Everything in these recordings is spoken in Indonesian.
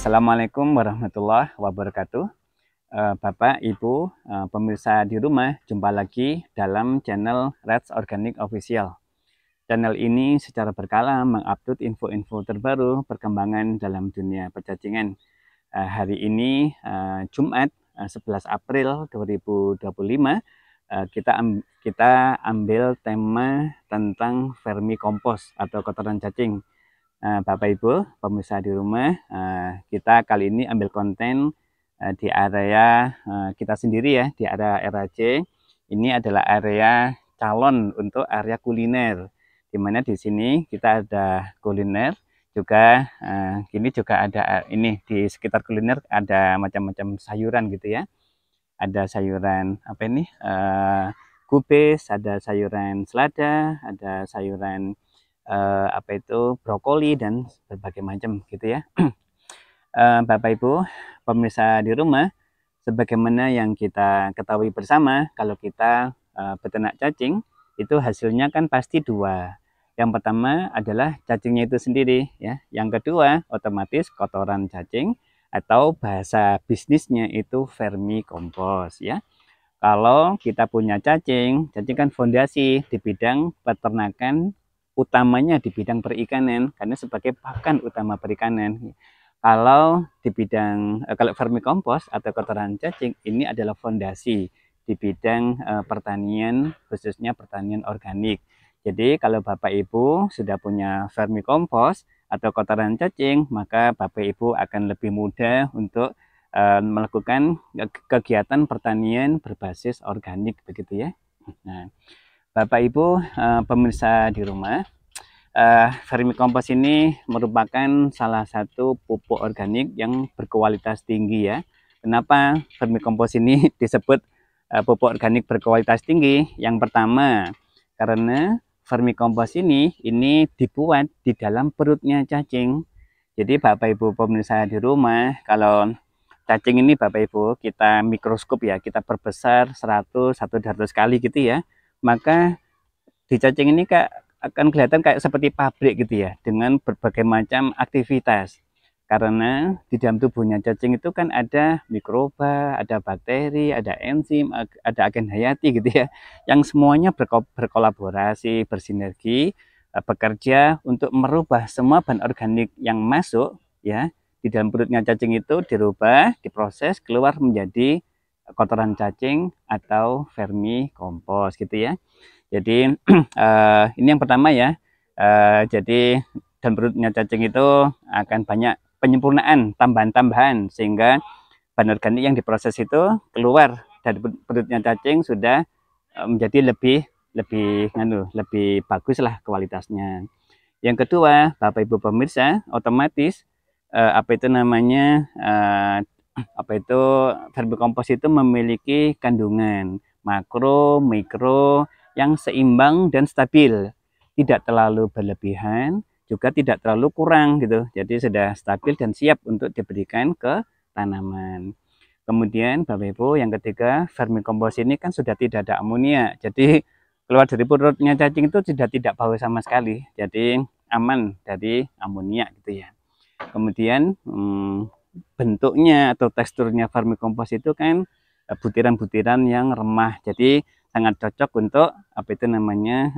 Assalamualaikum warahmatullahi wabarakatuh. Bapak, Ibu, pemirsa di rumah, jumpa lagi dalam channel Reds Organic Official. Channel ini secara berkala mengupload info-info terbaru perkembangan dalam dunia percacingan. Hari ini Jumat 11 April 2025, kita ambil tema tentang vermicompost atau kotoran cacing. Bapak Ibu pemirsa di rumah, kita kali ini ambil konten di area kita sendiri ya, di area RAC. Ini adalah area calon untuk area kuliner, dimana di sini kita ada kuliner juga. Kini juga ada ini di sekitar kuliner ada macam-macam sayuran gitu ya. Ada sayuran apa ini, kubis, ada sayuran selada, ada sayuran apa itu brokoli dan berbagai macam gitu ya. Bapak Ibu pemirsa di rumah, sebagaimana yang kita ketahui bersama, kalau kita beternak cacing itu hasilnya kan pasti dua. Yang pertama adalah cacingnya itu sendiri ya. Yang kedua otomatis kotoran cacing atau bahasa bisnisnya itu vermicompost ya. Kalau kita punya cacing kan fondasi di bidang peternakan, utamanya di bidang perikanan, karena sebagai pakan utama perikanan. Kalau di bidang kalau vermicompost atau kotoran cacing ini adalah fondasi di bidang pertanian, khususnya pertanian organik. Jadi kalau Bapak Ibu sudah punya vermicompost atau kotoran cacing, maka Bapak Ibu akan lebih mudah untuk melakukan kegiatan pertanian berbasis organik begitu ya. Nah, Bapak Ibu pemirsa di rumah, vermicompost ini merupakan salah satu pupuk organik yang berkualitas tinggi ya. Kenapa vermicompost ini disebut pupuk organik berkualitas tinggi? Yang pertama, karena vermicompost ini dibuat di dalam perutnya cacing. Jadi Bapak Ibu pemirsa di rumah, kalau cacing ini Bapak Ibu kita mikroskop ya, kita perbesar 100 atau 200 kali gitu ya, maka di cacing ini akan kelihatan kayak seperti pabrik gitu ya, dengan berbagai macam aktivitas. Karena di dalam tubuhnya cacing itu kan ada mikroba, ada bakteri, ada enzim, ada agen hayati gitu ya, yang semuanya berkolaborasi, bersinergi, bekerja untuk merubah semua bahan organik yang masuk ya di dalam perutnya cacing itu, dirubah, diproses, keluar menjadi kotoran cacing atau vermicompost gitu ya. Jadi ini yang pertama ya. Jadi dalam perutnya cacing itu akan banyak penyempurnaan, tambahan-tambahan, sehingga bahan organik yang diproses itu keluar dari perutnya cacing sudah menjadi lebih bagus lah kualitasnya. Yang kedua, Bapak Ibu pemirsa, otomatis apa itu namanya, vermicompost itu memiliki kandungan makro, mikro yang seimbang dan stabil, tidak terlalu berlebihan, juga tidak terlalu kurang gitu. Jadi sudah stabil dan siap untuk diberikan ke tanaman. Kemudian Bapak Ibu, yang ketiga, vermicompost ini kan sudah tidak ada amonia. Jadi keluar dari perutnya cacing itu sudah tidak bau sama sekali. Jadi aman dari amonia gitu ya. Kemudian bentuknya atau teksturnya vermicompost itu kan butiran-butiran yang remah. Jadi sangat cocok untuk apa itu namanya,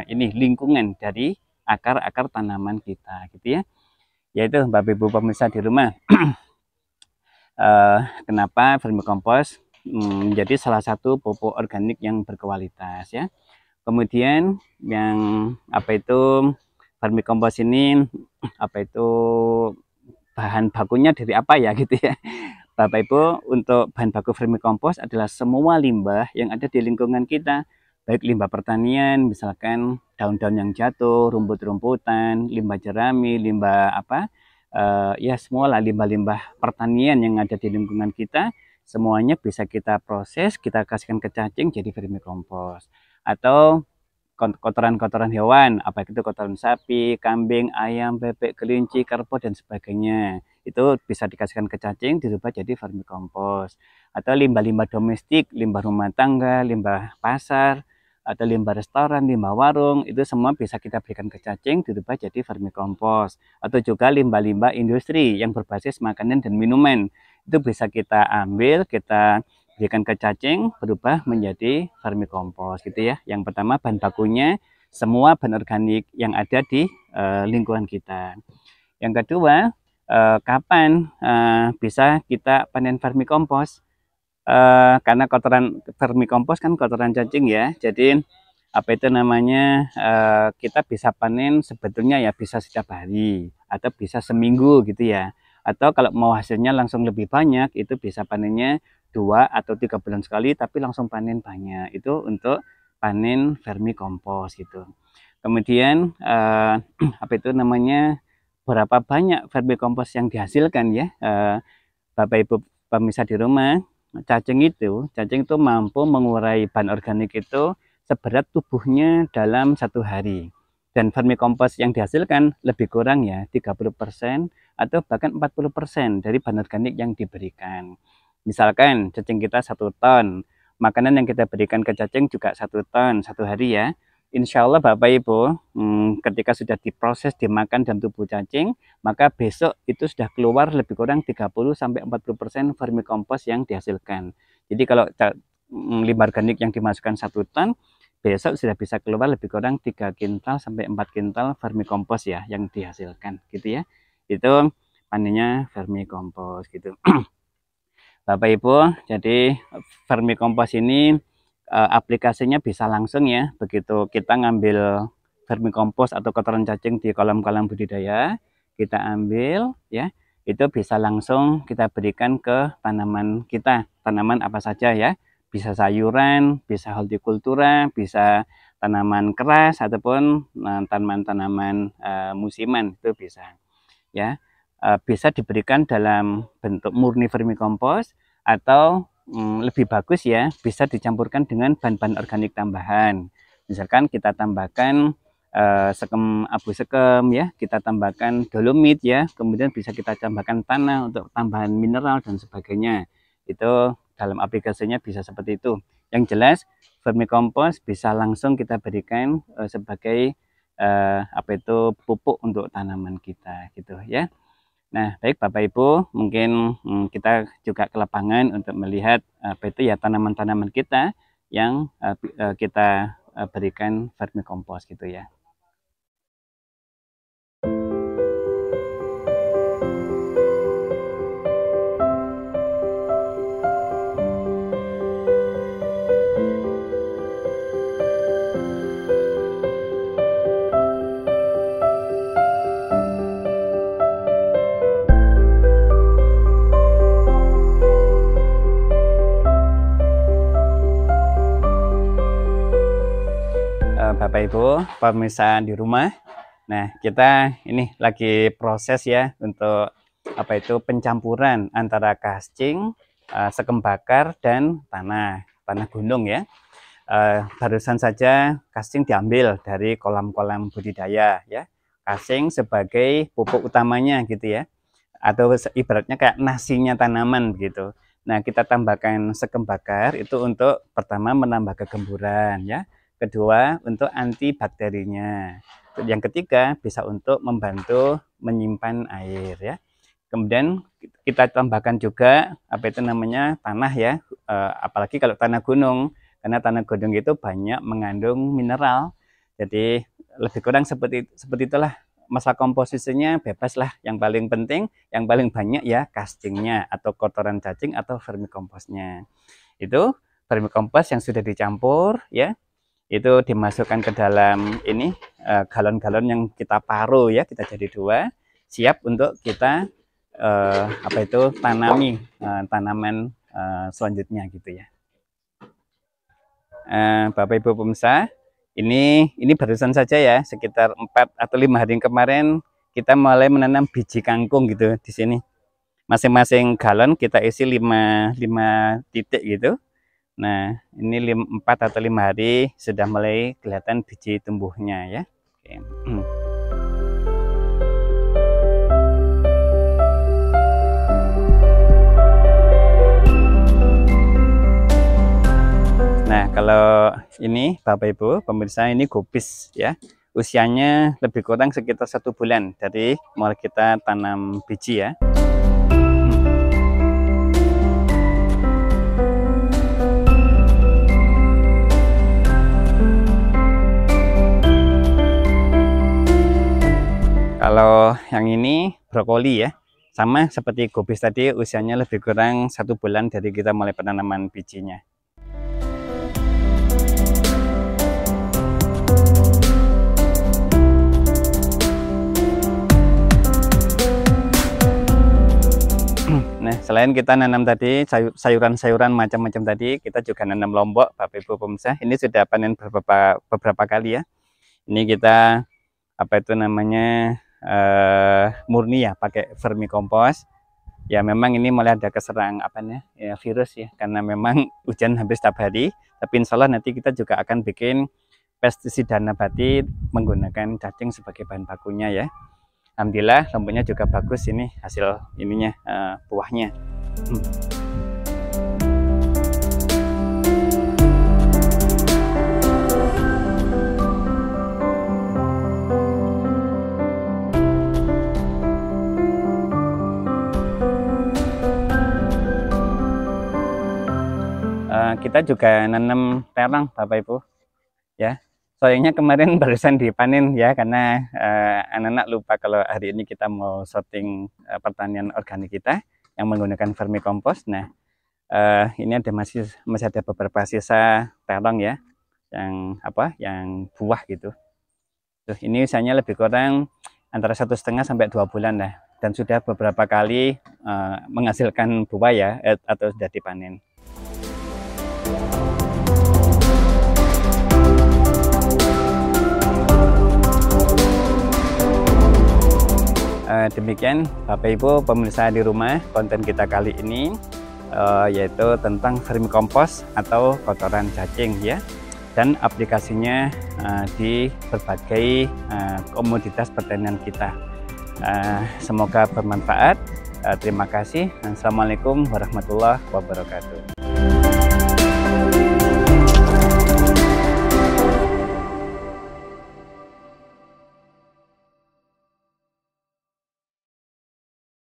ini lingkungan dari akar-akar tanaman kita gitu ya. Yaitu Bapak Ibu pemirsa di rumah. Kenapa vermicompost menjadi salah satu pupuk organik yang berkualitas ya. Kemudian yang apa itu vermicompost ini apa itu bahan bakunya dari apa ya gitu ya. Bapak Ibu, untuk bahan baku vermicompost adalah semua limbah yang ada di lingkungan kita, baik limbah pertanian, misalkan daun-daun yang jatuh, rumput-rumputan, limbah jerami, limbah apa, ya semualah limbah-limbah pertanian yang ada di lingkungan kita, semuanya bisa kita proses, kita kasihkan ke cacing jadi vermicompost. Atau kotoran-kotoran hewan, apa itu kotoran sapi, kambing, ayam, bebek, kelinci, kerbau dan sebagainya. Itu bisa dikasihkan ke cacing, dirubah jadi vermicompost. Atau limbah-limbah domestik, limbah rumah tangga, limbah pasar, atau limbah restoran, limbah warung, itu semua bisa kita berikan ke cacing dirubah jadi vermikompos. Atau juga limbah-limbah industri yang berbasis makanan dan minuman, itu bisa kita ambil, kita berikan ke cacing berubah menjadi vermikompos gitu ya. Yang pertama, bahan bakunya semua bahan organik yang ada di lingkungan kita. Yang kedua, kapan bisa kita panen vermikompos? Karena kotoran vermikompos kan kotoran cacing ya, jadi apa itu namanya, kita bisa panen sebetulnya ya bisa setiap hari atau bisa seminggu gitu ya, atau kalau mau hasilnya langsung lebih banyak itu bisa panennya 2 atau 3 bulan sekali tapi langsung panen banyak, itu untuk panen vermikompos gitu. Kemudian apa itu namanya, berapa banyak vermikompos yang dihasilkan ya, Bapak Ibu pemirsa di rumah, cacing itu mampu mengurai bahan organik itu seberat tubuhnya dalam 1 hari. Dan vermikompos yang dihasilkan lebih kurang ya 30% atau bahkan 40% dari bahan organik yang diberikan. Misalkan cacing kita 1 ton, makanan yang kita berikan ke cacing juga 1 ton 1 hari ya. Insya Allah Bapak Ibu, ketika sudah diproses, dimakan dalam tubuh cacing, maka besok itu sudah keluar lebih kurang 30-40% vermikompos yang dihasilkan. Jadi kalau limbah organik yang dimasukkan 1 ton, besok sudah bisa keluar lebih kurang 3 kintal sampai 4 kintal vermikompos ya yang dihasilkan gitu ya. Itu panennya vermikompos gitu. Bapak Ibu, jadi vermikompos ini aplikasinya bisa langsung ya, begitu kita ngambil vermikompos atau kotoran cacing di kolam-kolam budidaya, kita ambil ya, itu bisa langsung kita berikan ke tanaman kita, tanaman apa saja ya, bisa sayuran, bisa hortikultura, bisa tanaman keras ataupun tanaman-tanaman musiman, itu bisa ya. Bisa diberikan dalam bentuk murni vermikompos atau lebih bagus ya, bisa dicampurkan dengan bahan-bahan organik tambahan. Misalkan kita tambahkan sekem abu sekem ya, kita tambahkan dolomit ya, kemudian bisa kita tambahkan tanah untuk tambahan mineral dan sebagainya. Itu dalam aplikasinya bisa seperti itu. Yang jelas vermikompos bisa langsung kita berikan sebagai apa itu pupuk untuk tanaman kita gitu ya. Nah, baik Bapak Ibu, mungkin kita juga ke lapangan untuk melihat apa itu ya tanaman-tanaman kita yang kita berikan vermikompos gitu ya. Bapak Ibu pemirsa di rumah, nah kita ini lagi proses ya untuk apa itu pencampuran antara kascing, sekem bakar dan tanah gunung ya. Barusan saja kascing diambil dari kolam-kolam budidaya ya, kascing sebagai pupuk utamanya gitu ya, atau ibaratnya kayak nasinya tanaman begitu. Nah, kita tambahkan sekem bakar itu untuk pertama menambah kegemburan ya, kedua untuk antibakterinya, yang ketiga bisa untuk membantu menyimpan air ya. Kemudian kita tambahkan juga apa itu namanya tanah ya, apalagi kalau tanah gunung, karena tanah gunung itu banyak mengandung mineral, jadi lebih kurang seperti itulah. Masalah komposisinya bebas lah, yang paling penting yang paling banyak ya kascingnya atau kotoran cacing atau vermikomposnya. Itu vermikompos yang sudah dicampur ya, itu dimasukkan ke dalam ini galon-galon yang kita paruh ya, kita jadi 2, siap untuk kita apa itu tanami tanaman selanjutnya gitu ya. Bapak Ibu pemirsa, ini barusan saja ya, sekitar 4 atau 5 hari kemarin kita mulai menanam biji kangkung gitu di sini. Masing-masing galon kita isi 5 titik gitu. Nah, ini 4 atau 5 hari sudah mulai kelihatan biji tumbuhnya ya. Oke. Nah, Kalau ini Bapak Ibu pemirsa, ini gubis ya. Usianya lebih kurang sekitar 1 bulan dari mulai kita tanam biji ya. Kalau yang ini brokoli ya, sama seperti gubis tadi, usianya lebih kurang 1 bulan dari kita mulai penanaman bijinya. Nah, selain kita nanam tadi sayuran-sayuran macam-macam tadi, kita juga nanam lombok, Bapak Ibu pemirsa. Ini sudah panen beberapa kali ya. Ini kita apa itu namanya murni ya, pakai vermikompos. Ya memang ini mulai ada keserang virus ya, karena memang hujan hampir setiap hari. Tapi insya Allah nanti kita juga akan bikin pestisida nabati menggunakan cacing sebagai bahan bakunya ya. Alhamdulillah lomboknya juga bagus, ini hasil ininya buahnya. Kita juga nanam terong Bapak Ibu ya. Sayangnya kemarin barusan dipanen ya, karena anak-anak lupa kalau hari ini kita mau sorting pertanian organik kita yang menggunakan vermikompos. Nah, ini ada masih ada beberapa sisa terong ya, yang buah gitu. Terus ini usianya lebih kurang antara 1,5 sampai 2 bulan lah, dan sudah beberapa kali menghasilkan buah ya, atau sudah dipanen. Demikian Bapak Ibu pemirsa di rumah, konten kita kali ini yaitu tentang vermikompos atau kotoran cacing ya, dan aplikasinya di berbagai komoditas pertanian kita. Semoga bermanfaat. Terima kasih. Assalamualaikum warahmatullahi wabarakatuh.